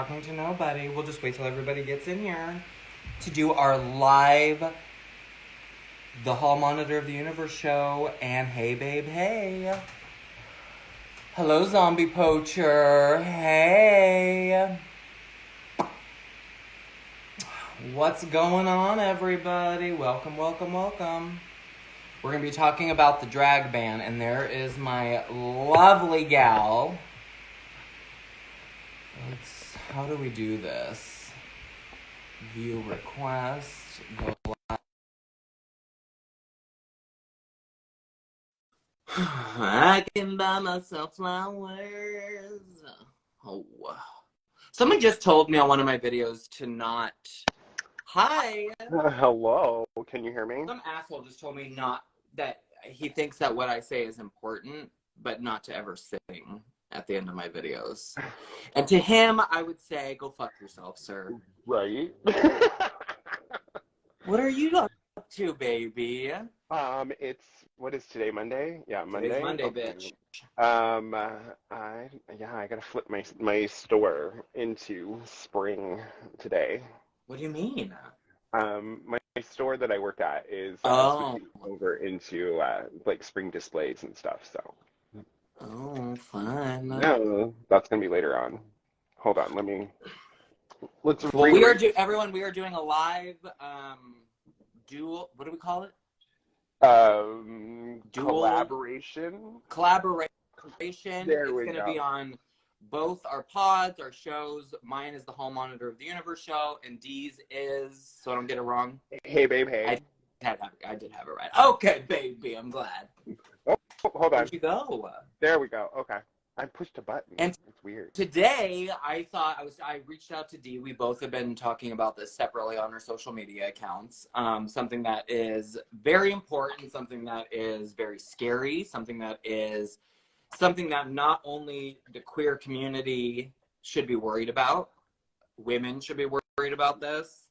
talking to nobody. We'll just wait till everybody gets in here to do our live The Hall Monitor of the Universe show. And hey, babe, hey. Hello, zombie poacher. Hey. What's going on, everybody? Welcome, welcome, welcome. We're going to be talking about the drag ban, and there is my lovely gal. How do we do this? View request. Go live. I can buy myself flowers. Oh. Someone just told me on one of my videos to not... Hi! Hello, can you hear me? Some asshole just told me not that he thinks that what I say is important, but not to ever sing at the end of my videos. And to him, I would say, go fuck yourself, sir. Right. What are you up to, baby? What is today, Monday? Yeah, Monday. Today's Monday, okay. bitch. I gotta flip my store into spring today. What do you mean? My store that I work at is switching over into like spring displays and stuff. So. Oh, fun. No, that's gonna be later on. Hold on, let's. Well, everyone. We are doing a live dual. What do we call it? Collaboration. It's going to be on both our pods, our shows. Mine is the Hall Monitor of the Universe show, and Dee's is, so I don't get it wrong. Hey, babe, hey. I did have it right. Okay, baby, I'm glad. Oh, hold on. Where'd you go? There we go. Okay. I pushed a button. And it's weird. Today, I reached out to Dee. We both have been talking about this separately on our social media accounts. Something that is very important, something that is very scary, something that not only the queer community should be worried about, women should be worried about this,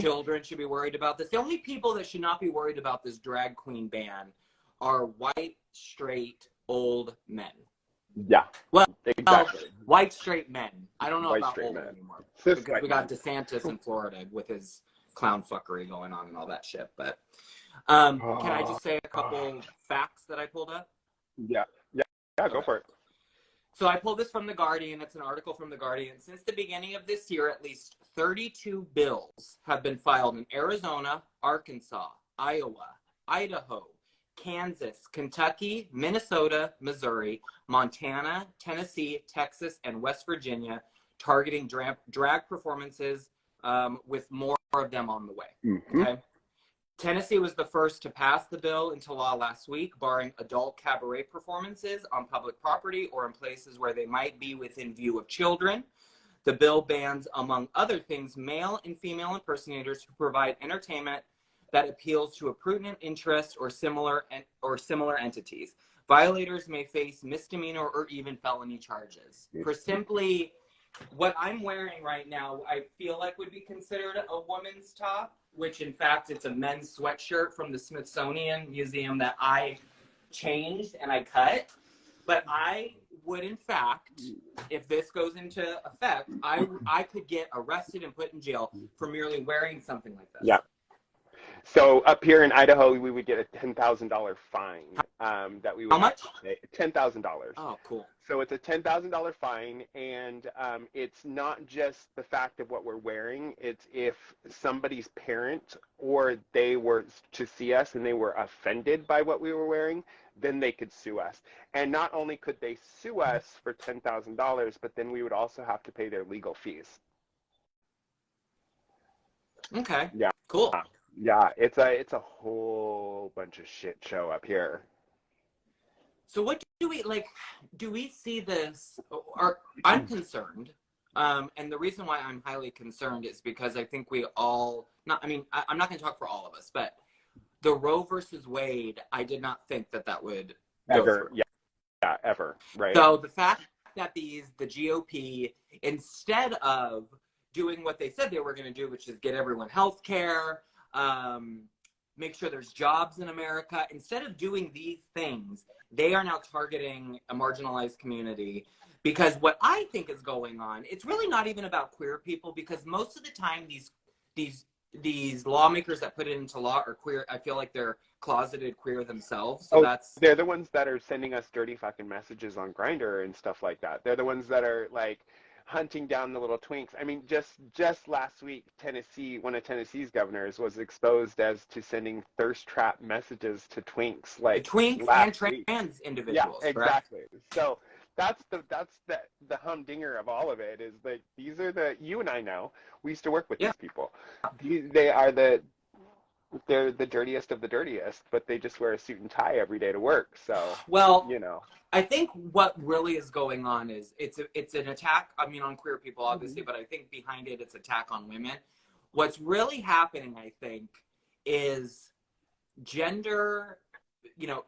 children should be worried about this. The only people that should not be worried about this drag queen ban are white, straight, old men. Yeah. Well, exactly. White straight men. I don't know about old men anymore. Because we got DeSantis in Florida with his clown fuckery going on and all that shit. But can I just say a couple facts that I pulled up? Yeah, okay. Go for it. So I pulled this from The Guardian. It's an article from The Guardian. Since the beginning of this year, at least 32 bills have been filed in Arizona, Arkansas, Iowa, Idaho, Kansas, Kentucky, Minnesota, Missouri, Montana, Tennessee, Texas, and West Virginia, targeting drag performances, with more of them on the way. Okay? Tennessee was the first to pass the bill into law last week, barring adult cabaret performances on public property or in places where they might be within view of children. The bill bans, among other things, male and female impersonators who provide entertainment that appeals to a prudent interest or similar entities. Violators may face misdemeanor or even felony charges. For simply what I'm wearing right now, I feel like would be considered a woman's top, which in fact it's a men's sweatshirt from the Smithsonian Museum that I changed and I cut. But I would in fact, if this goes into effect, I could get arrested and put in jail for merely wearing something like this. Yeah. So up here in Idaho, we would get a $10,000 fine that we would. How much? $10,000. Oh, cool. So it's a $10,000 fine, and it's not just the fact of what we're wearing. It's if somebody's parent or they were to see us and they were offended by what we were wearing, then they could sue us. And not only could they sue us for $10,000, but then we would also have to pay their legal fees. Okay. Yeah. Cool. Yeah, it's a whole bunch of shit show up here. So what do we see this, or I'm concerned, and the reason why I'm highly concerned is because I think we all, I'm not going to talk for all of us, but the Roe versus Wade, I did not think that would go through. Yeah, ever, right? So the fact that the GOP, instead of doing what they said they were going to do, which is get everyone health care, make sure there's jobs in America. Instead of doing these things, they are now targeting a marginalized community. Because what I think is going on, it's really not even about queer people, because most of the time these lawmakers that put it into law are queer. I feel like they're closeted queer themselves. So they're the ones that are sending us dirty fucking messages on Grindr and stuff like that. They're the ones that are like hunting down the little twinks. I mean, just last week, Tennessee, one of Tennessee's governors was exposed as to sending thirst trap messages to twinks, like the twinks and trans individuals. Yeah, exactly. Correct? So that's the humdinger of all of it, is like, these are you and I know, we used to work with these people. They're the dirtiest of the dirtiest, but they just wear a suit and tie every day to work. So, well, you know, I think what really is going on is it's an attack, I mean, on queer people, obviously, but I think behind it, it's attack on women. What's really happening, I think, is gender, you know,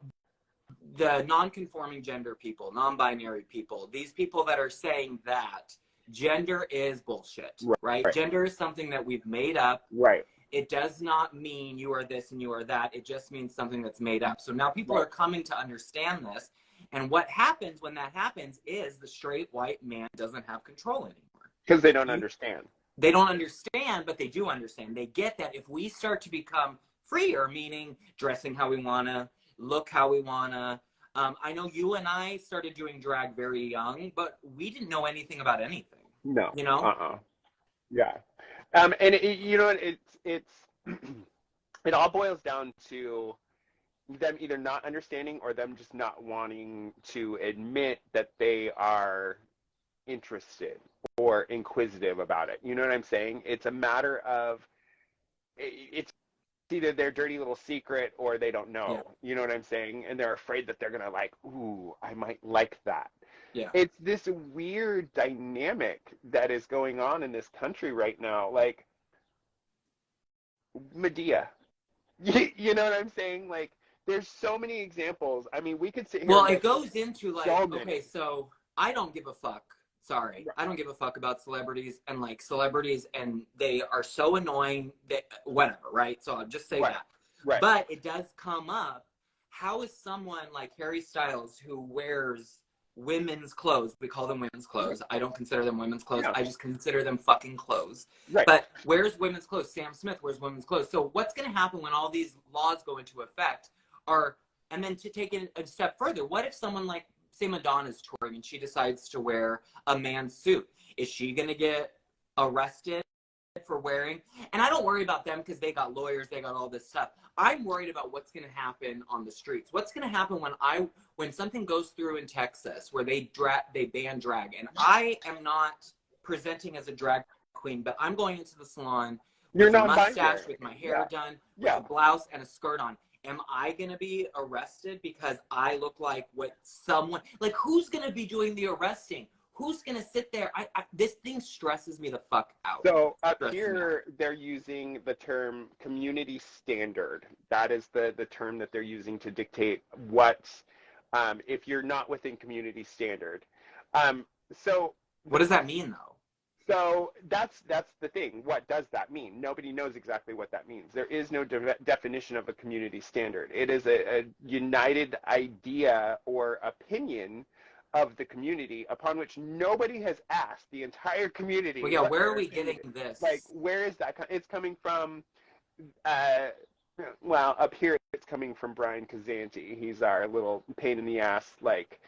the non-conforming gender people, non-binary people, these people that are saying that gender is bullshit, right? Gender is something that we've made up. Right. It does not mean you are this and you are that. It just means something that's made up. So now people are coming to understand this. And what happens when that happens is the straight white man doesn't have control anymore. Because they don't understand. They don't understand, but they do understand. They get that if we start to become freer, meaning dressing how we want to, look how we want to. I know you and I started doing drag very young, but we didn't know anything about anything. No. You know? Yeah. And it's it all boils down to them either not understanding or them just not wanting to admit that they are interested or inquisitive about it. You know what I'm saying? It's a matter of, it's either their dirty little secret or they don't know. Yeah. You know what I'm saying? And they're afraid that they're going to like, ooh, I might like that. Yeah. It's this weird dynamic that is going on in this country right now. Like, Medea. You know what I'm saying? Like, there's so many examples. I mean, we could sit here. Well, it goes into like, so okay, so I don't give a fuck. Sorry. I don't give a fuck about celebrities and they are so annoying that whatever, right? So I'll just say that. Right. But it does come up. How is someone like Harry Styles, who wears women's clothes, we call them women's clothes. I don't consider them women's clothes. No. I just consider them fucking clothes. Right. But wears women's clothes. Sam Smith wears women's clothes. So what's going to happen when all these laws go into effect and then to take it a step further, what if someone like, say Madonna's touring and she decides to wear a man's suit? Is she going to get arrested for wearing? And I don't worry about them because they got lawyers, they got all this stuff. I'm worried about what's going to happen on the streets. What's going to happen when something goes through in Texas where they ban drag, and I am not presenting as a drag queen, but I'm going into the salon with a mustache, with my hair done, with a blouse and a skirt on. Am I going to be arrested because I look like like who's going to be doing the arresting? Who's going to sit there? This thing stresses me the fuck out. So up here, they're using the term community standard. That is the term that they're using to dictate if you're not within community standard. So what does that mean though? So that's the thing. What does that mean? Nobody knows exactly what that means. There is no definition of a community standard. It is a united idea or opinion of the community upon which nobody has asked the entire community. Well, yeah, where are we getting this? Like, where is that? It's coming from, up here it's coming from Brian Kazanti. He's our little pain in the ass, like,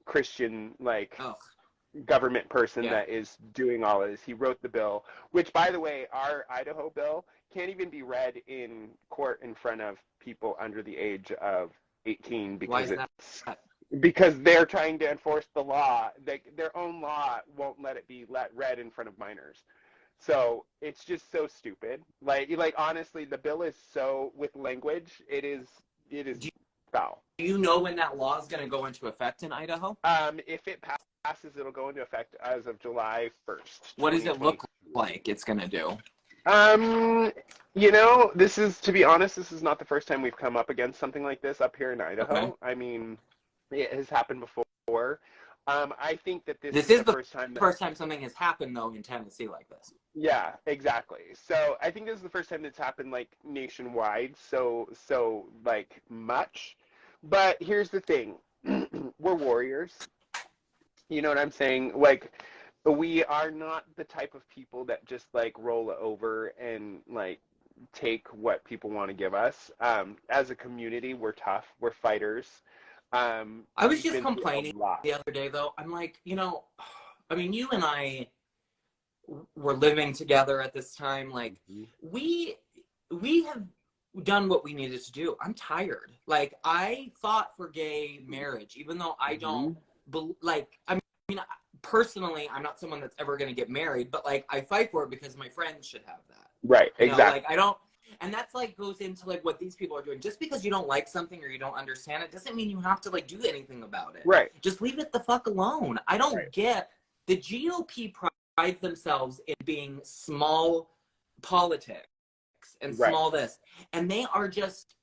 Christian, like, government person that is doing all of this. He wrote the bill, which, by the way, our Idaho bill can't even be read in court in front of people under the age of 18 because because they're trying to enforce the law. Their own law won't let it be read in front of minors. So it's just so stupid. Like honestly, the bill is so, with language, it is foul. Do you know when that law is going to go into effect in Idaho? If it passes, it'll go into effect as of July 1st. What does it look like it's going to do? To be honest, this is not the first time we've come up against something like this up here in Idaho. Okay. I mean, it has happened before. I think that this is the first time something has happened, though, in Tennessee like this. Yeah, exactly. So I think this is the first time that's happened like nationwide, so like much. But here's the thing. We're warriors. You know what I'm saying? Like we are not the type of people that just like roll over and like take what people want to give us. As a community, we're tough. We're fighters. I was We've just been through a complaining lot. the other day, though. I'm like, I mean, you and I were living together at this time. Like, Mhm. we we have done what we needed to do. I'm tired. Like, I fought for gay marriage, even though I don't Mhm. like. I mean, personally, I'm not someone that's ever going to get married, but like, I fight for it because my friends should have that. Right, exactly. Like I don't. And that's like goes into like what these people are doing. Just because you don't like something or you don't understand it doesn't mean you have to like do anything about it. Right, Just leave it the fuck alone. I don't right. get the GOP prides themselves in being small politics and Right. small this, and they are just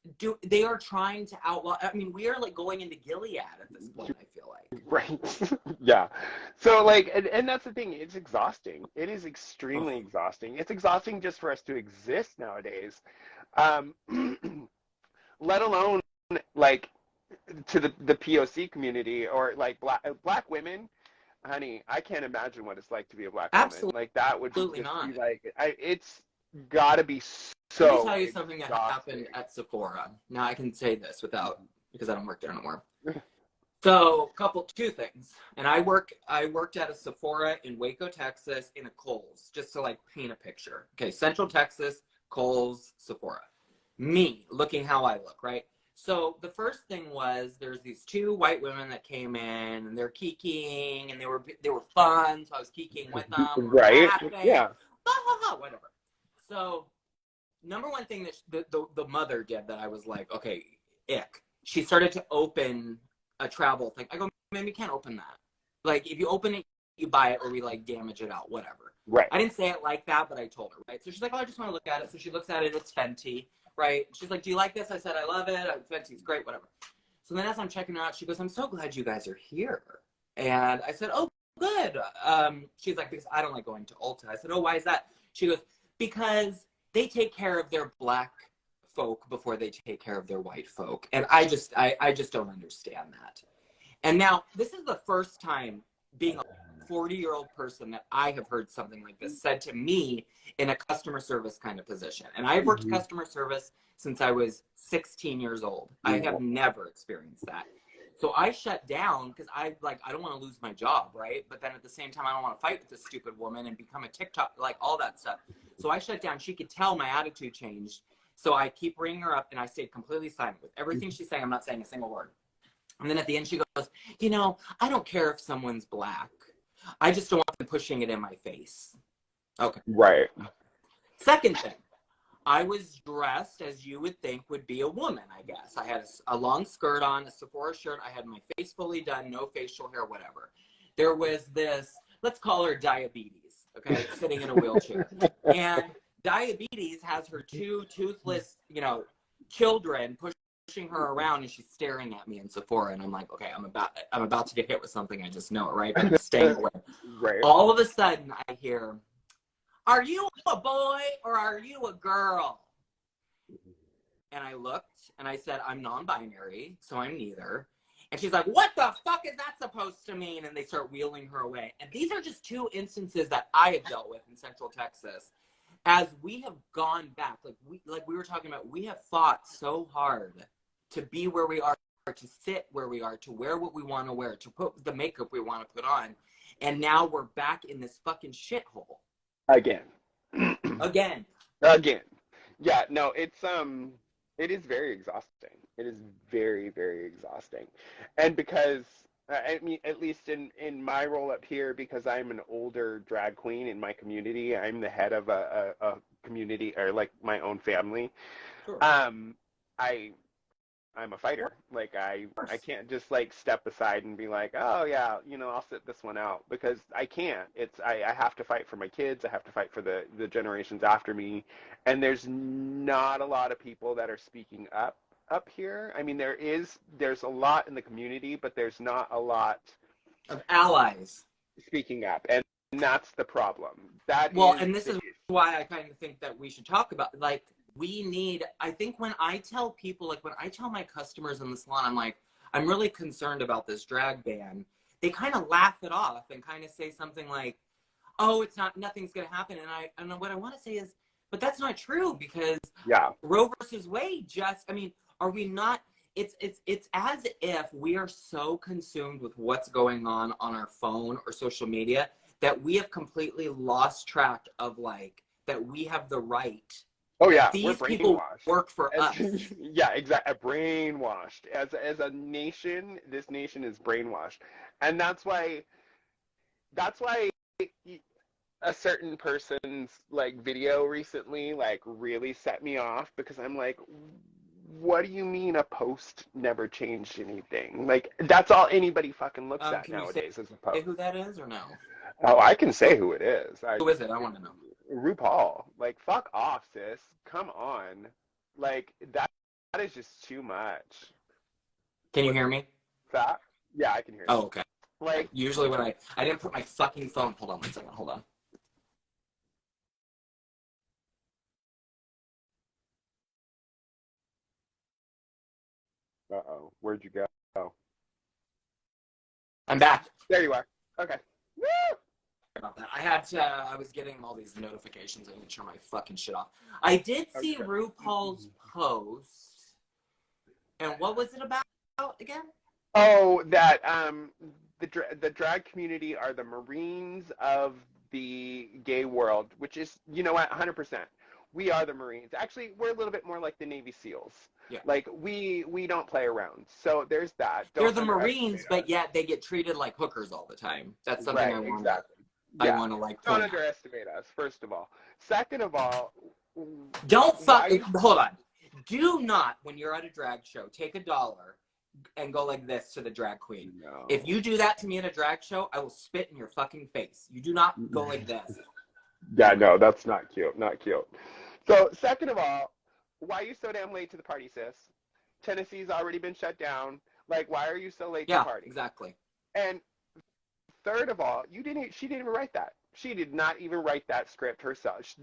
they are trying to outlaw. I mean, we are like going into Gilead at this point, I feel like. Right. Yeah. So like and that's the thing, it's exhausting. It is Ugh. extremely exhausting. It's exhausting just for us to exist nowadays. Um let alone like to the POC community or like black women, honey, I can't imagine what it's like to be a black woman. Absolutely Like that would just be not. like it's got to be Let me so tell you something that happened exhausting. at Sephora. Now I can say this without because I don't work there anymore. So, two things. And I worked at a Sephora in Waco, Texas, in a Kohl's, just to like paint a picture. Okay, Central Texas, Kohl's, Sephora. Me looking how I look, right? So the first thing was there's these two white women that came in and they're kikiing and they were fun. So I was kikiing with them, we were Right? laughing, Yeah. whatever. So number one thing that the mother did that I was like, okay, ick. She started to open a travel thing. I go, man, we can't open that. Like, if you open it, you buy it, or we like damage it out, whatever. Right. I didn't say it like that, but I told her, right? So she's like, oh, I just want to look at it. So she looks at it. It's Fenty, right? She's like, do you like this? I said, I love it. Fenty's great, whatever. So then as I'm checking her out, she goes, I'm so glad you guys are here. And I said, oh, good. She's like, because I don't like going to Ulta. I said, oh, why is that? She goes, because they take care of their black folk before they take care of their white folk. And I just don't understand that. And now this is the first time being a 40-year-old person that I have heard something like this said to me in a customer service kind of position. And I've worked Mhm. customer service since I was 16 years old. I Yeah. have never experienced that. So I shut down because I don't want to lose my job, right? But then at the same time, I don't want to fight with this stupid woman and become a TikTok, like all that stuff. So I shut down. She could tell my attitude changed. So I keep bringing her up and I stayed completely silent with everything she's saying. I'm not saying a single word. And then at the end, she goes, I don't care if someone's black. I just don't want them pushing it in my face. Okay. Right. Second thing, I was dressed as you would think would be a woman, I guess. I had a long skirt on, a Sephora shirt. I had my face fully done, no facial hair, whatever. There was this, let's call her Diabetes, okay, sitting in a wheelchair. And Diabetes has her two toothless, children pushing her around, and she's staring at me in Sephora. And I'm like, okay, I'm about to get hit with something. I just know it, right? But I'm staying away. Right. All of a sudden, I hear, are you a boy or are you a girl? And I looked and I said, I'm non-binary, so I'm neither. And she's like, what the fuck is that supposed to mean? And they start wheeling her away. And these are just two instances that I have dealt with in Central Texas. As we have gone back, like we were talking about, we have fought so hard to be where we are, to sit where we are, to wear what we want to wear, to put the makeup we want to put on. And now we're back in this fucking shithole. Again. Again. Again. Yeah, no, it is very exhausting. It is very, very exhausting. And because I mean, at least in my role up here, because I'm an older drag queen in my community, I'm the head of a community or like my own family. Sure. I I'm a fighter. Like Of I course. can't just like step aside and be like, oh yeah, I'll sit this one out because I can't. I have to fight for my kids. I have to fight for the generations after me. And there's not a lot of people that are speaking up here. I mean, there's a lot in the community, but there's not a lot Of allies. speaking up, and that's the problem. That Well, is and this the is why I kind of think that we should talk about, like, I think when I tell people, like when I tell my customers in the salon, I'm like, I'm really concerned about this drag ban, they kind of laugh it off and kind of say something like, oh, nothing's going to happen. And what I want to say is, but that's not true, because Roe versus Wade are we not, it's as if we are so consumed with what's going on our phone or social media that we have completely lost track of, like, that we have the right. Oh yeah, these people work for us. Yeah, exactly. Brainwashed. As a nation, this nation is brainwashed, and that's why a certain person's like video recently like really set me off, because I'm like, what do you mean a post never changed anything? Like, that's all anybody fucking looks at nowadays is a post. Say who that is or no? Oh, I can say who it is. Who is it? I want to know. RuPaul. Like, fuck off, sis. Come on. Like, that is just too much. Can you hear me? That? Yeah, I can hear you. Oh, okay. Like, usually when I didn't put my fucking phone. Hold on 1 second. Hold on. Uh-oh. Where'd you go? I'm back. There you are. Okay. Woo! About that. I was getting all these notifications. I need to turn my fucking shit off. I did see RuPaul's post. And what was it about again? Oh, that the drag community are the Marines of the gay world, which is, you know what, 100%. We are the Marines. Actually, we're a little bit more like the Navy SEALs. Yeah. Like, we don't play around. So there's that. They're the Marines, but yet they get treated like hookers all the time. That's something I want to... Yeah. I want to like. Don't underestimate us. First of all. Second of all, hold on. Do not, when you're at a drag show, take $1 and go like this to the drag queen. No. If you do that to me at a drag show, I will spit in your fucking face. You do not go like this. Yeah, no, that's not cute. Not cute. So, second of all, why are you so damn late to the party, sis? Tennessee's already been shut down. Like, why are you so late to the party? Yeah, exactly. And third of all, she didn't even write that. She did not even write that script herself.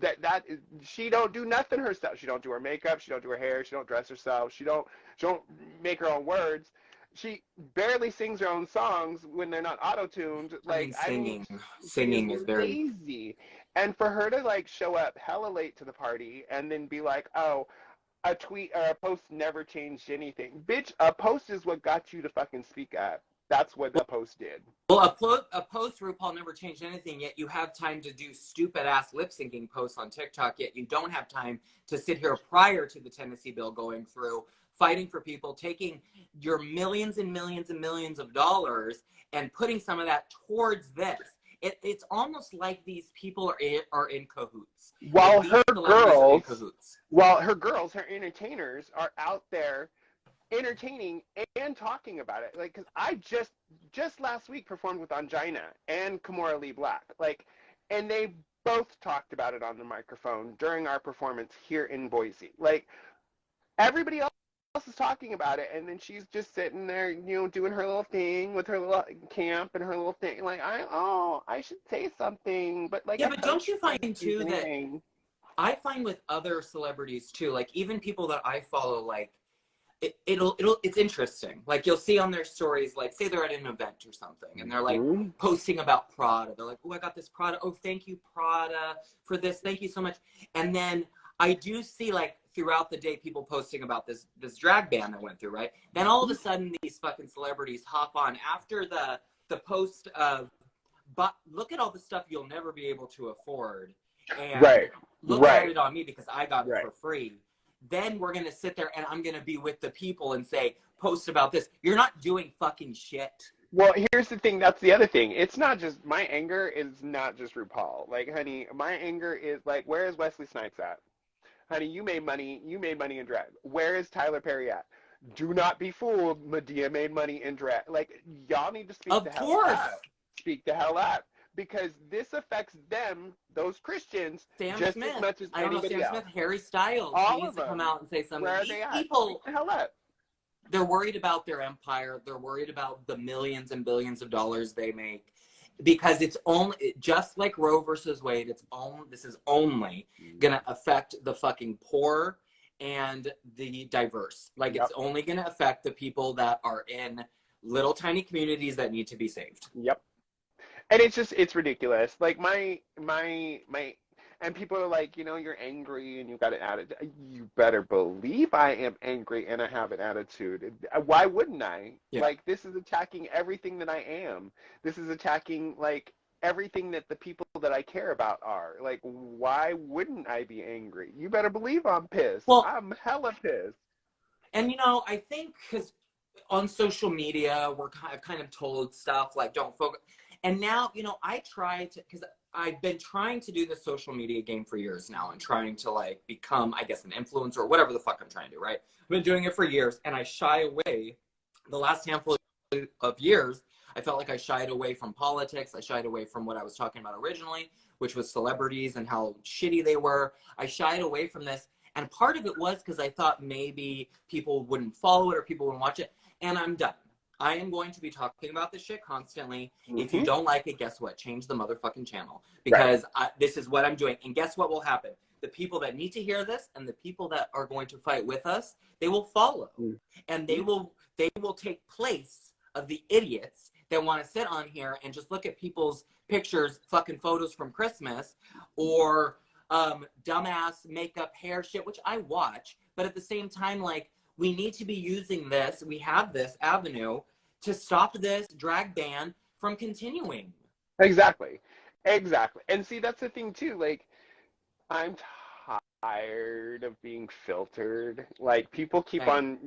She don't do nothing herself. She don't do her makeup. She don't do her hair. She don't dress herself. She don't make her own words. She barely sings her own songs when they're not auto-tuned. Like, singing is very lazy. And for her to like show up hella late to the party and then be like, oh, a tweet or a post never changed anything. Bitch, a post is what got you to fucking speak up. That's what the post did. Well, a post, RuPaul never changed anything, yet you have time to do stupid-ass lip-syncing posts on TikTok, yet you don't have time to sit here prior to the Tennessee bill going through, fighting for people, taking your millions and millions and millions of dollars and putting some of that towards this. It's almost like these people are in cahoots. While her girls, her entertainers, are out there entertaining and talking about it. Like, because I just last week performed with Angina and Kimora Lee Black, like, and they both talked about it on the microphone during our performance here in Boise. Like, everybody else is talking about it, and then she's just sitting there, you know, doing her little thing with her little camp and her little thing. Like, I should say something, but like, yeah, but don't you find too that I find with other celebrities too, like even people that I follow, like. It's interesting. Like, you'll see on their stories, like, say they're at an event or something, and they're like posting about Prada. They're like, oh, I got this Prada. Oh, thank you, Prada, for this. Thank you so much. And then I do see, like, throughout the day, people posting about this drag ban that went through, right? Then all of a sudden, these fucking celebrities hop on after the post of, but look at all the stuff you'll never be able to afford. And look at it on me because I got it for free. Then we're going to sit there and I'm going to be with the people and say, post about this. You're not doing fucking shit. Well, here's the thing. That's the other thing. It's not just, my anger is not just RuPaul. Like, honey, my anger is like, where is Wesley Snipes at? Honey, you made money in drag. Where is Tyler Perry at? Do not be fooled. Medea made money in drag. Like, y'all need to speak the hell up. Speak the hell up. Because this affects them, those Christians, Sam just Smith. as much as anybody else. Sam Smith, Harry Styles. All needs to come out and say something. Where are These they at? people, the hell up. They're worried about their empire. They're worried about the millions and billions of dollars they make. because it's only, just like Roe versus Wade, this is only gonna affect the fucking poor and the diverse. Like, Yep. it's only gonna affect the people that are in little tiny communities that need to be saved. Yep. And it's ridiculous. Like and people are like, you're angry and you've got an attitude. You better believe I am angry and I have an attitude. Why wouldn't I? Yeah. Like, this is attacking everything that I am. This is attacking, like, everything that the people that I care about are. Like, why wouldn't I be angry? You better believe I'm pissed. Well, I'm hella pissed. And, I think because on social media, we're kind of told stuff like, don't focus. And now, I try to, because I've been trying to do the social media game for years now and trying to, like, become, I guess, an influencer or whatever the fuck I'm trying to do, right? I've been doing it for years, and I shy away. The last handful of years, I felt like I shied away from politics. I shied away from what I was talking about originally, which was celebrities and how shitty they were. I shied away from this. And part of it was because I thought maybe people wouldn't follow it or people wouldn't watch it. And I'm done. I am going to be talking about this shit constantly. Mm-hmm. If you don't like it, guess what? Change the motherfucking channel. Because this is what I'm doing. And guess what will happen? The people that need to hear this and the people that are going to fight with us, they will follow. And they will take place of the idiots that want to sit on here and just look at people's pictures, fucking photos from Christmas, or dumbass makeup, hair shit, which I watch. But at the same time, like, we need to be using this. We have this avenue to stop this drag ban from continuing. Exactly. And see, that's the thing too. Like, I'm tired of being filtered. Like, people keep on,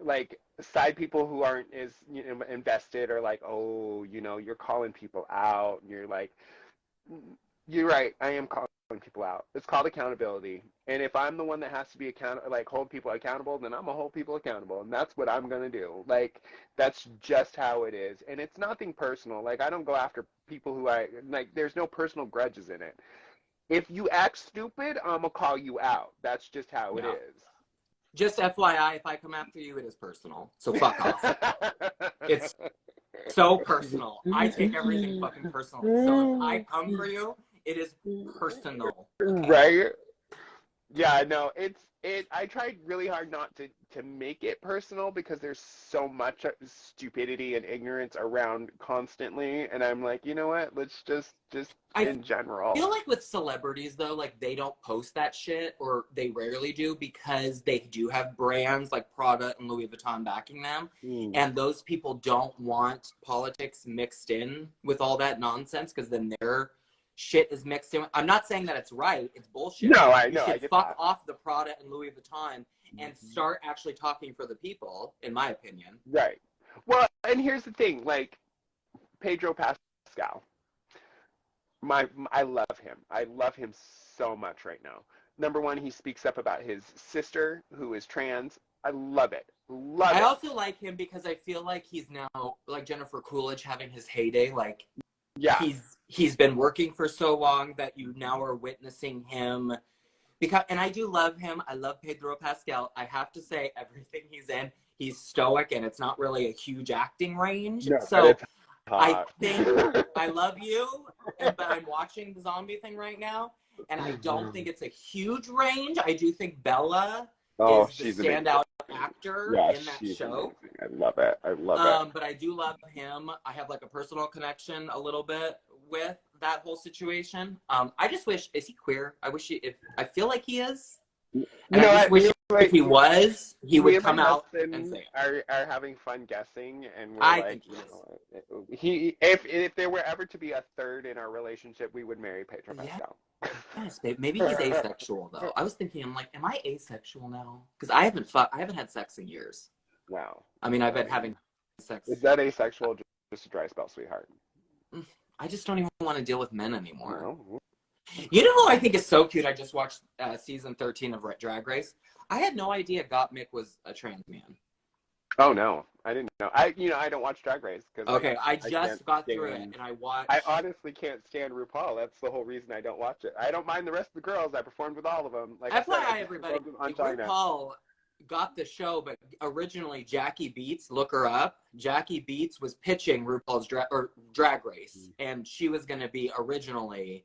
like, side people who aren't as invested are like, oh, you're calling people out. And you're like, you're right. I am calling people out. It's called accountability. And if I'm the one that has to be hold people accountable, then I'm gonna hold people accountable, and that's what I'm gonna do. Like, that's just how it is. And it's nothing personal. Like, I don't go after people who there's no personal grudges in it. If you act stupid, I'm gonna call you out. That's just how it is. Just FYI, if I come after you, it is personal. So fuck off. It's so personal. I take everything fucking personally. So if I come for you, it is personal. Okay? Right? Yeah, no, I tried really hard not to make it personal because there's so much stupidity and ignorance around constantly, and I'm like, you know what? Let's just in general. I feel like with celebrities though, like, they don't post that shit, or they rarely do, because they do have brands like Prada and Louis Vuitton backing them, and those people don't want politics mixed in with all that nonsense, because then their shit is mixed in. I'm not saying that it's right. It's bullshit. No, I know. You should fuck off the Prada and Louis Vuitton and start actually talking for the people, in my opinion. Right. Well, and here's the thing. Like, Pedro Pascal. I love him. I love him so much right now. Number one, he speaks up about his sister, who is trans. I love it. I also like him because I feel like he's now, like Jennifer Coolidge, having his heyday. Like, yeah, he's been working for so long that you now are witnessing him. And I do love him. I love Pedro Pascal. I have to say, everything he's in, he's stoic, and it's not really a huge acting range. No, so I think I love you, but I'm watching the zombie thing right now, and I don't think it's a huge range. I do think Bella is the standout actor in that show. Amazing. I love it. But I do love him. I have, like, a personal connection a little bit with that whole situation. I just wish, is he queer? I I feel like he is. And I just wish if he was, he would come out and say it. Are having fun guessing, and we're think if there were ever to be a third in our relationship, we would marry Pedro Pascal. Yes, babe. Maybe he's asexual though. I was thinking, I'm like, am I asexual now? Because I haven't had sex in years. Wow. I mean, I've been having sex. Is that asexual? Just a dry spell, sweetheart. I just don't even want to deal with men anymore. No. You know who I think is so cute? I just watched season 13 of Drag Race. I had no idea Gottmik was a trans man. Oh no, I didn't know. I don't watch Drag Race because I just got through it and I watched. I honestly can't stand RuPaul. That's the whole reason I don't watch it. I don't mind the rest of the girls. I performed with all of them. Like FYI, everybody, RuPaul got the show, but originally Jackie Beats, look her up. Jackie Beats was pitching RuPaul's Drag Race, and she was going to be originally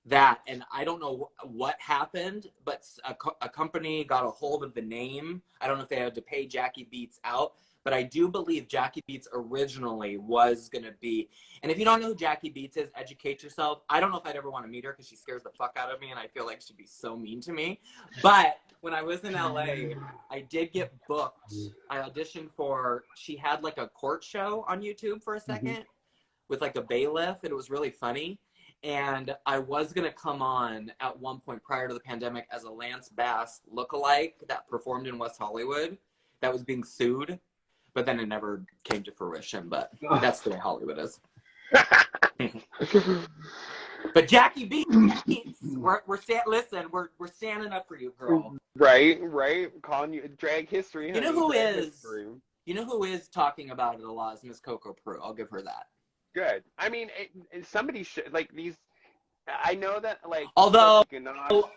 that. And I don't know what happened, but a company got a hold of the name. I don't know if they had to pay Jackie Beats out, but I do believe Jackie Beats originally was going to be. And if you don't know who Jackie Beats is, educate yourself. I don't know if I'd ever want to meet her because she scares the fuck out of me, and I feel like she'd be so mean to me. But when I was in LA, I did get booked. I auditioned for, she had like a court show on YouTube for a second with like a bailiff, and it was really funny. And I was going to come on at one point prior to the pandemic as a Lance Bass lookalike that performed in West Hollywood that was being sued. But then it never came to fruition. But that's the way Hollywood is. But Jackie Beats, listen, we're standing up for you, girl. Right. Calling you drag history. You know who is? You know who is talking about it a lot is Miss Coco Prue. I'll give her that. Good. I mean, somebody should like these. I know that like. Although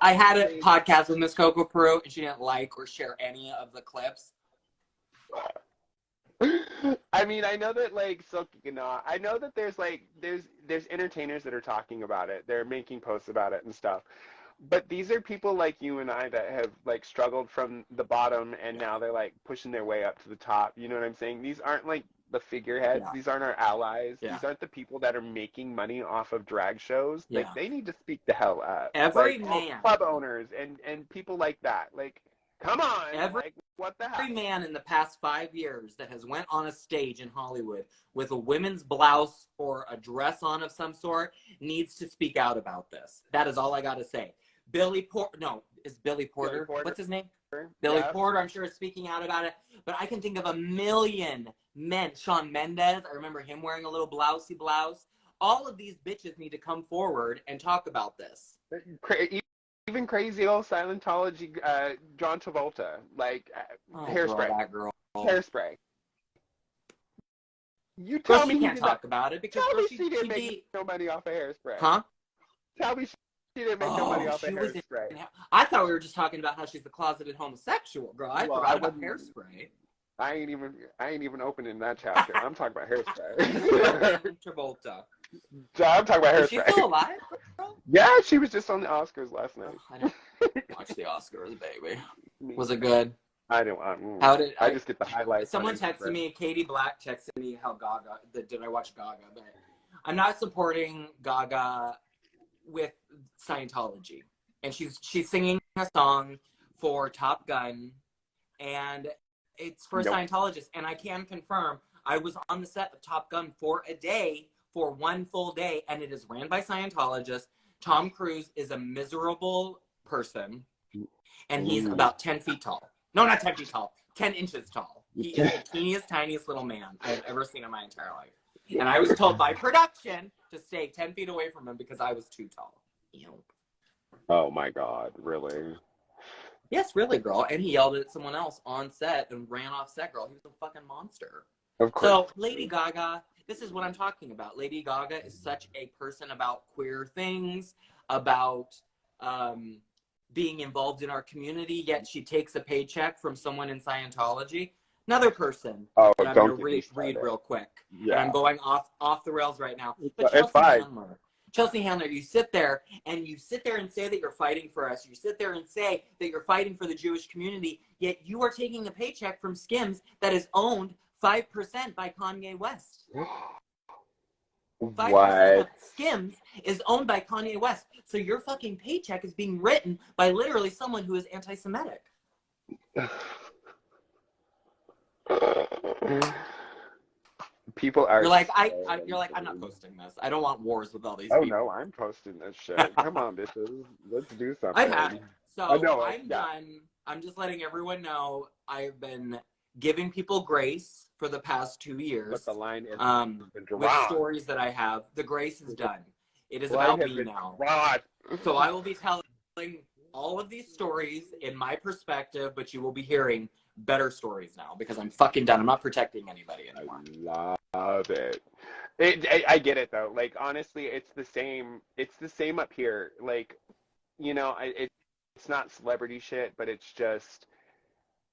I had a podcast with Miss Coco Prue and she didn't like or share any of the clips. I mean, I know that like Silky Ganache, I know that there's entertainers that are talking about it. They're making posts about it and stuff. But these are people like you and I that have like struggled from the bottom and now they're like pushing their way up to the top. You know what I'm saying? These aren't like the figureheads. Yeah. These aren't our allies. Yeah. These aren't the people that are making money off of drag shows. Yeah. Like they need to speak the hell up. Every like, man, club owners and people like that. Like, come on. Like, what the hell? Every man in the past 5 years that has went on a stage in Hollywood with a women's blouse or a dress on of some sort needs to speak out about this. That is all I got to say. Billy Porter. What's his name? Billy Porter, I'm sure, is speaking out about it. But I can think of a million men. Shawn Mendes, I remember him wearing a little blousey blouse. All of these bitches need to come forward and talk about this. Even crazy old Scientology John Travolta, like Hairspray. Girl. Hairspray. You tell me she can't talk about it because she didn't make no money off of Hairspray. Huh? Tell me she didn't make no money off of Hairspray. I thought we were just talking about how she's the closeted homosexual, girl. I forgot about Hairspray. I ain't even opening that chapter. I'm talking about Hairspray. Travolta. I'm talking about Hairspray. Is she still alive, girl? Yeah, she was just on the Oscars last night. I didn't watch the Oscars, baby. Was it good? I didn't. I just get the highlights. Someone texted me. Katie Black texted me how did I watch Gaga? But I'm not supporting Gaga with Scientology, and she's singing a song for Top Gun, and it's for Scientologists. And I can confirm I was on the set of Top Gun for one full day, and it is ran by Scientologists. Tom Cruise is a miserable person, and he's about 10 feet tall. No, not 10 feet tall, 10 inches tall. He is the teeniest, tiniest little man I've ever seen in my entire life. And I was told by production to stay 10 feet away from him because I was too tall. Ew. Oh my God, really? Yes, really, girl. And he yelled at someone else on set and ran off set, girl. He was a fucking monster. Of course. So, Lady Gaga, this is what I'm talking about. Lady Gaga is such a person about queer things, about being involved in our community, yet she takes a paycheck from someone in Scientology. Another person that I'm going to read real quick. Yeah. And I'm going off the rails right now. But Chelsea Handler, you sit there and say that you're fighting for us. You sit there and say that you're fighting for the Jewish community, yet you are taking a paycheck from Skims that is owned 5% by Kanye West. 5% of Skims is owned by Kanye West. So your fucking paycheck is being written by literally someone who is anti-Semitic. People are. You're like, I'm not posting this. I don't want wars with all these people. No, I'm posting this shit. Come on, bitches. Let's do something. I've had it. So I'm done. I'm just letting everyone know I've been giving people grace for the past 2 years. But the line is with stories that I have. The grace is done. It is about me now. So I will be telling all of these stories in my perspective, but you will be hearing better stories now because I'm fucking done. I'm not protecting anybody anymore. I love it. I get it though. Like honestly, it's the same. It's the same up here. Like, you know, it's not celebrity shit, but it's just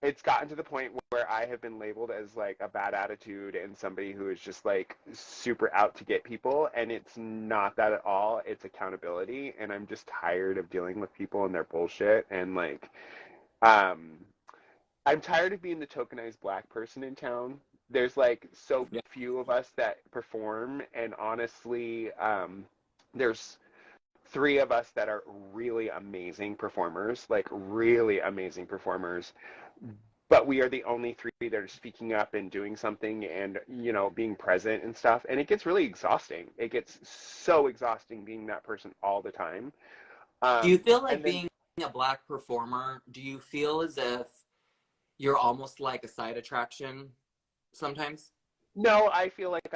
it's gotten to the point where I have been labeled as like a bad attitude and somebody who is just like super out to get people, and it's not that at all. It's accountability, and I'm just tired of dealing with people and their bullshit, and like um I'm tired of being the tokenized black person in town. There's like so Yeah. few of us that perform, and honestly, there's three of us that are really amazing performers, like really amazing performers, but we are the only three that are speaking up and doing something and, you know, being present and stuff. And it gets really exhausting. It gets so exhausting being that person all the time. Do you feel like And then being a black performer, do you feel as if you're almost like a side attraction sometimes? no, I feel like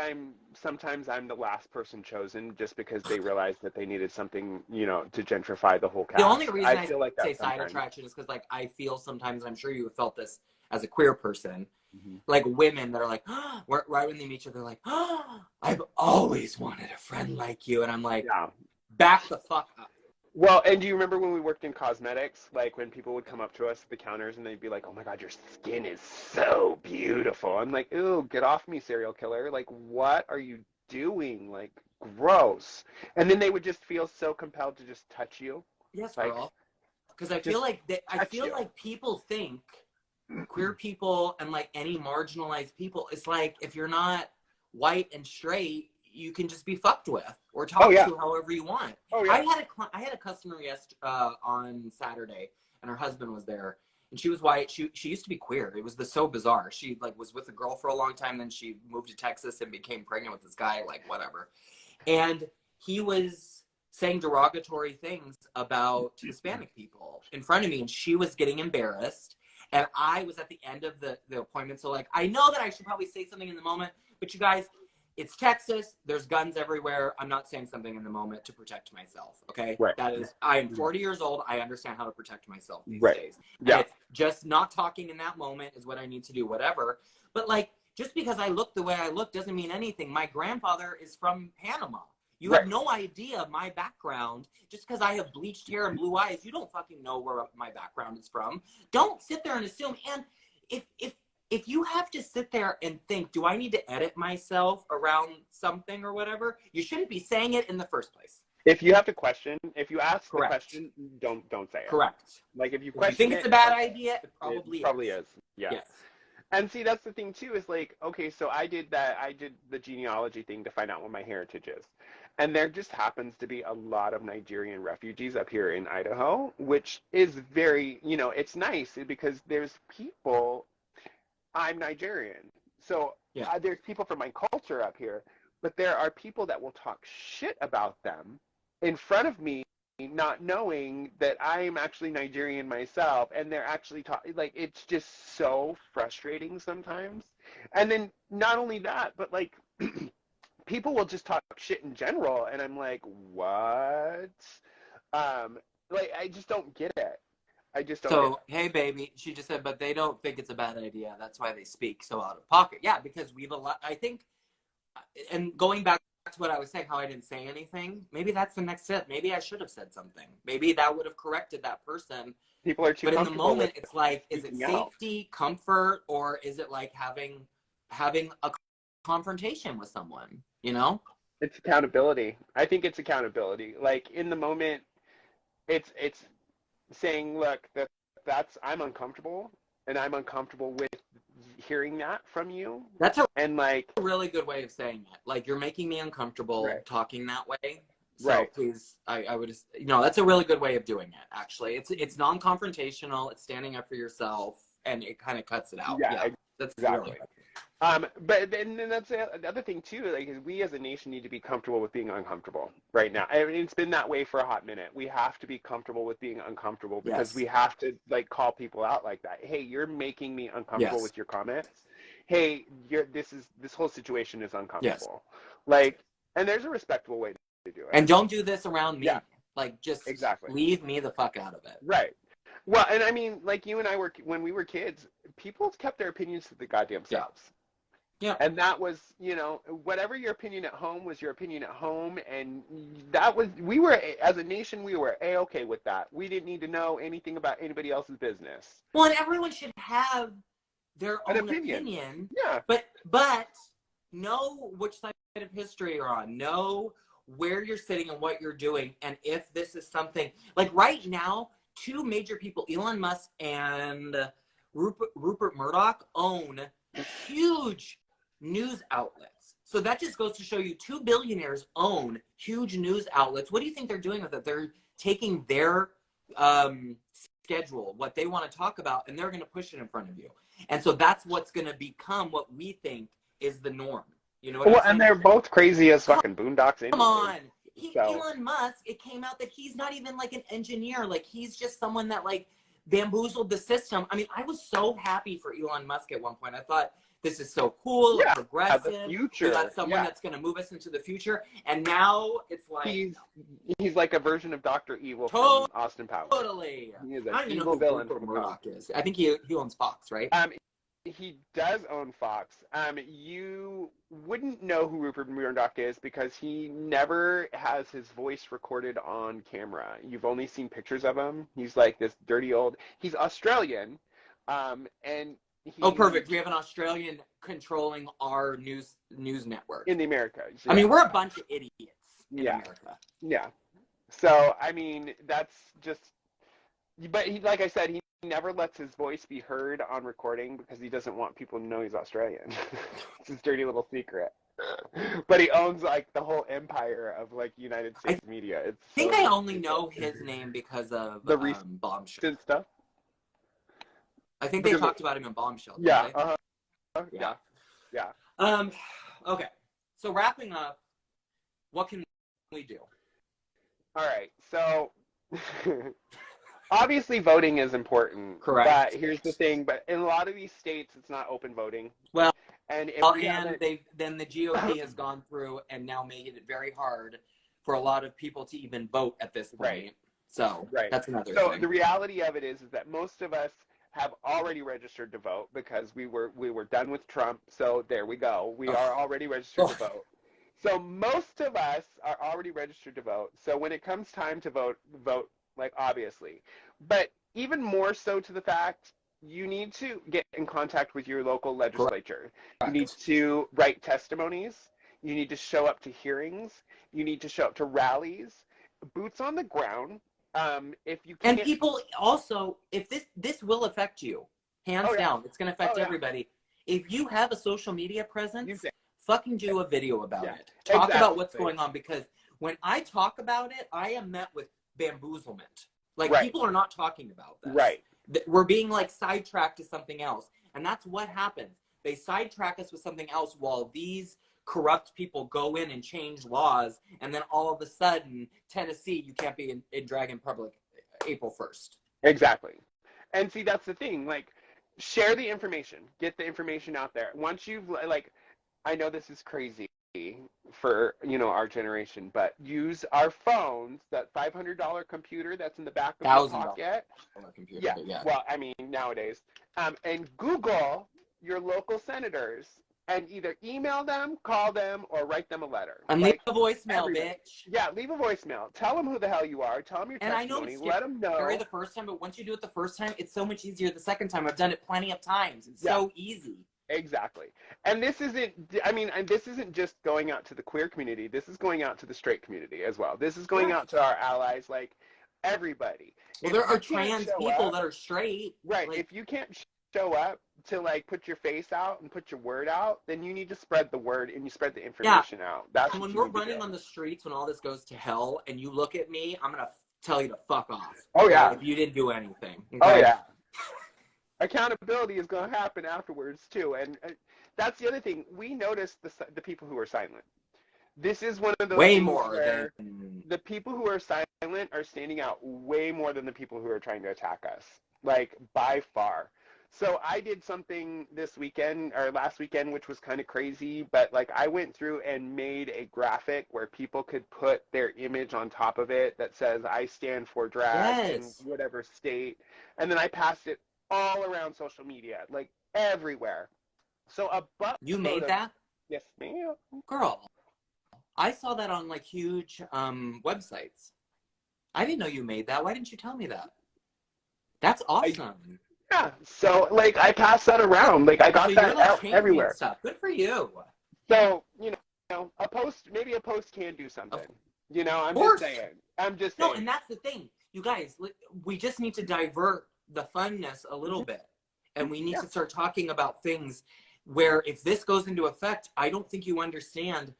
sometimes I'm the last person chosen just because they realized that they needed something, you know, to gentrify the whole The only cast. reason I I feel like say that side sometimes. attraction is because, like, I feel sometimes, and I'm sure you have felt this as a queer person, Mhm. like women that are like, oh, right when they meet you, they're like, oh, I've always wanted a friend like you. And I'm like, Yeah. back the fuck up. Well, and do you remember when we worked in cosmetics? Like when people would come up to us at the counters and they'd be like, "Oh my God, your skin is so beautiful." I'm like, "Ew, get off me, serial killer. Like, what are you doing? Like, gross." And then they would just feel so compelled to just touch you. Yes, Like, girl. Because I feel just like I touch feel you. like people think queer people and like any marginalized people, it's like if you're not white and straight, you can just be fucked with or Oh talked yeah. to however you want. Oh yeah. I had a customer on Saturday, and her husband was there, and she was white. She used to be queer. It was so bizarre. She like was with a girl for a long time, then she moved to Texas and became pregnant with this guy, like whatever. And he was saying derogatory things about Hispanic people in front of me, and she was getting embarrassed. And I was at the end of the appointment, so like I know that I should probably say something in the moment, but you guys, it's Texas. There's guns everywhere. I'm not saying something in the moment to protect myself. Okay, Right. that is. I am 40 years old. I understand how to protect myself these Right. days. Yeah. And if just not talking in that moment is what I need to do, whatever. But like, just because I look the way I look doesn't mean anything. My grandfather is from Panama. You Right. have no idea my background. Just because I have bleached hair and blue eyes, you don't fucking know where my background is from. Don't sit there and assume. And if you have to sit there and think, do I need to edit myself around something or whatever? You shouldn't be saying it in the first place. If you have to question, if you ask the Correct. question, don't say it. Correct. Like if you If you question think it, it's a bad don't say idea, it it. probably It probably is. Yeah. Yes. And see, that's the thing too, is like, okay, so I did the genealogy thing to find out what my heritage is. And there just happens to be a lot of Nigerian refugees up here in Idaho, which is very, you know, it's nice because there's people, I'm Nigerian. So Yeah. there's people from my culture up here, but there are people that will talk shit about them in front of me, not knowing that I'm actually Nigerian myself, and they're actually talking, like, it's just so frustrating sometimes. And then not only that, but like people will just talk shit in general, and I'm like, what? Like I just don't get it. I just don't get So, it. hey, baby, she just said, but they don't think it's a bad idea. That's why they speak so out of pocket. Yeah, because we've a lot, I think, and going back to what I was saying, how I didn't say anything, maybe that's the next step. Maybe I should have said something. Maybe that would have corrected that person. People are too But in the comfortable with moment, it's like, is it speaking out. safety, comfort, or is it like having a confrontation with someone, you know? It's accountability. I think it's accountability. Like in the moment, it's saying, look, that's I'm uncomfortable, and I'm uncomfortable with hearing that from you, That's a and like, really good way of saying it. Like, you're making me uncomfortable right, talking that way. So right, please, I would just, that's a really good way of doing it, actually. It's non-confrontational, it's standing up for yourself, and it kind of cuts it out. yeah, Yeah, that's exactly. really good. But then that's the other thing too. Like, is we as a nation need to be comfortable with being uncomfortable right now. I mean, it's been that way for a hot minute. We have to be comfortable with being uncomfortable because Yes. we have to like call people out like that. Hey, you're making me uncomfortable Yes. with your comments. Hey, this whole situation is Yes. uncomfortable. Like, and there's a respectable way to do it. And don't do this around me. Yeah. Like, just Exactly. leave me the fuck out of it. Right. Well, and I mean, like you and I were when we were kids, people kept their opinions to the goddamn selves. Yeah. And that was, whatever your opinion at home was your opinion at home. And that was, we were, as a nation, we were A-okay with that. We didn't need to know anything about anybody else's business. Well, and everyone should have their An own opinion. opinion. Yeah. But know which side of history you're on. Know where you're sitting and what you're doing. And if this is something, like right now, two major people, Elon Musk and Rupert Murdoch, own huge news outlets. So that just goes to show you two billionaires own huge news outlets. What do you think they're doing with it? They're taking their schedule, what they want to talk about, and they're going to push it in front of you. And so that's what's going to become what we think is the norm. You know what I'm saying? And they're both crazy as fucking boondocks anyway. Come on. So. Elon Musk, it came out that he's not even like an engineer. Like he's just someone that like bamboozled the system. I mean, I was so happy for Elon Musk at one point. I thought this is so cool, yeah, progressive. The future. We got someone that's going to move us into the future. And now it's like he's like a version of Dr. Evil from Austin Powers. Totally. He is an I don't even evil know who villain. Rupert Murdoch is. I think he owns Fox, right? He does own Fox. You wouldn't know who Rupert Murdoch is because he never has his voice recorded on camera. You've only seen pictures of him. He's like this dirty old. He's Australian, and perfect. We have an Australian controlling our news network in the Americas. Yeah. I mean, we're a bunch of idiots in America. Yeah. So I mean, that's just. But he, like I said, he never lets his voice be heard on recording because he doesn't want people to know he's Australian. It's his dirty little secret. But he owns like the whole empire of like United States media. I think I only know his name because of the Bombshell stuff. I think they talked about him in Bombshell. Yeah. Yeah. Okay. So wrapping up, what can we do? All right. So. Obviously, voting is important. Correct. But here's the thing. But in a lot of these states, it's not open voting. Well, then the GOP has gone through and now made it very hard for a lot of people to even vote at this point. Right. So that's another thing. So the reality of it is that most of us have already registered to vote because we were done with Trump. So there we go. We are already registered to vote. So most of us are already registered to vote. So when it comes time to vote. Like, obviously. But even more so to the fact, you need to get in contact with your local legislature. Correct. You need to write testimonies. You need to show up to hearings. You need to show up to rallies. Boots on the ground. If you can't... And people also, if this will affect you, hands down. It's going to affect everybody. If you have a social media presence, fucking do a video about it. Talk about what's going on, because when I talk about it, I am met with bamboozlement. Like people are not talking about this. Right. We're being like sidetracked to something else. And that's what happens. They sidetrack us with something else while these corrupt people go in and change laws. And then all of a sudden, Tennessee, you can't be in drag in public April 1st. Exactly. And see, that's the thing. Like, share the information. Get the information out there. Once you've, like, I know this is crazy for our generation, but use our phones, that $500 computer that's in the back of your pocket. Computer, yeah. Well, I mean, nowadays, and Google your local senators and either email them, call them, or write them a letter. And leave a voicemail, bitch. Yeah, leave a voicemail. Tell them who the hell you are. Tell them your testimony. Let them know. Scary the first time, but once you do it the first time, it's so much easier the second time. I've done it plenty of times. It's so easy. Exactly. And this isn't just going out to the queer community. This is going out to the straight community as well. This is going out to our allies, like everybody. Well, there are trans people that are straight. Right. Like, if you can't show up to like put your face out and put your word out, then you need to spread the word and you spread the information out. That's when we're running on the streets, when all this goes to hell, and you look at me, I'm going to tell you to fuck off. Oh, yeah. If you didn't do anything. Okay? Oh, yeah. Accountability is going to happen afterwards too, and that's the other thing. We notice the people who are silent. This is one of those way things more where than the people who are silent are standing out way more than the people who are trying to attack us, like by far. So I did something this weekend or last weekend, which was kind of crazy, but like I went through and made a graphic where people could put their image on top of it that says I stand for drag in whatever state, and then I passed it all around social media, like everywhere. So a butt. You made that? Yes, ma'am. Girl, I saw that on like huge websites. I didn't know you made that. Why didn't you tell me that? That's awesome. Yeah. So like I passed that around. Like I got So that you're like out championing everywhere. stuff. Good for you. So, maybe a post can do something. I'm just saying. No, and that's the thing. You guys, we just need to divert the funness a little bit. And we need to start talking about things where if this goes into effect, I don't think you understand.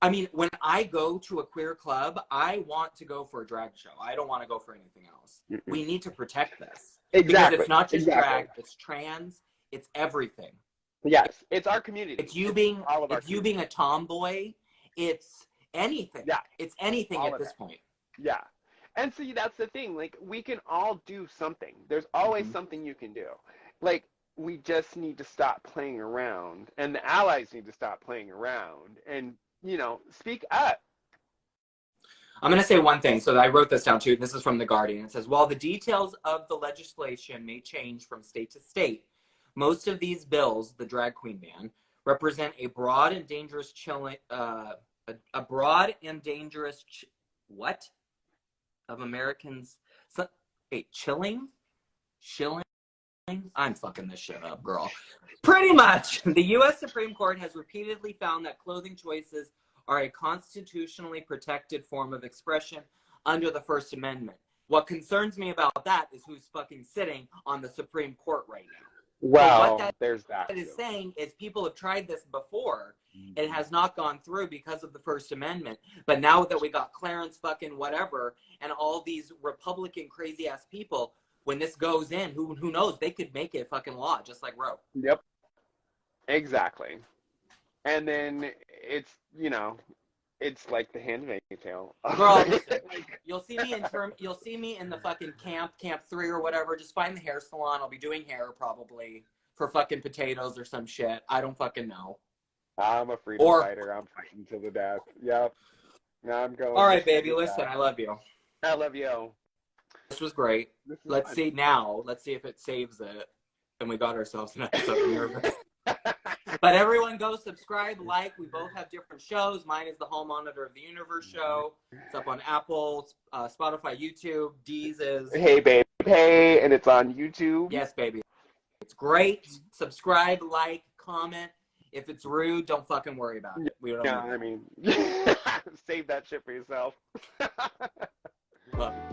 I mean, when I go to a queer club, I want to go for a drag show. I don't want to go for anything else. Mm-mm. We need to protect this. Exactly. Because it's not just drag, it's trans, it's everything. Yes, it's our community. It's you being being a tomboy. It's anything. Yeah. It's anything All at of this it. point. Yeah. And see, that's the thing. Like, we can all do something. There's always something you can do. Like, we just need to stop playing around. And the allies need to stop playing around and, speak up. I'm going to say one thing. So I wrote this down too. This is from The Guardian. It says, while the details of the legislation may change from state to state, most of these bills, the drag queen ban, represent a broad and dangerous what? Of Americans. Chilling? I'm fucking this shit up, girl. Pretty much. The U.S. Supreme Court has repeatedly found that clothing choices are a constitutionally protected form of expression under the First Amendment. What concerns me about that is who's fucking sitting on the Supreme Court right now. Well, so there's that. What it is saying is people have tried this before. It has not gone through because of the First Amendment. But now that we got Clarence fucking whatever and all these Republican crazy ass people, when this goes in, who knows? They could make it fucking law, just like Roe. Yep. Exactly. And then it's like the Handmaid's Tale. Girl, listen, you'll see me in the fucking camp 3 or whatever. Just find the hair salon. I'll be doing hair probably for fucking potatoes or some shit. I don't fucking know. I'm a freedom fighter. I'm fighting to the death. Yep. Now I'm going. All right, baby. Listen, I love you. I love you. This was great. Let's see now. Let's see if it saves it. And we got ourselves an episode nervous. But everyone go subscribe, like. We both have different shows. Mine is the Hall Monitor of the Universe show. It's up on Apple, Spotify, YouTube. Dee's is Hey Babe Hey, and it's on YouTube. Yes, baby. It's great. Subscribe, like, comment. If it's rude, don't fucking worry about it. We don't. Yeah, I mean, save that shit for yourself. Love you.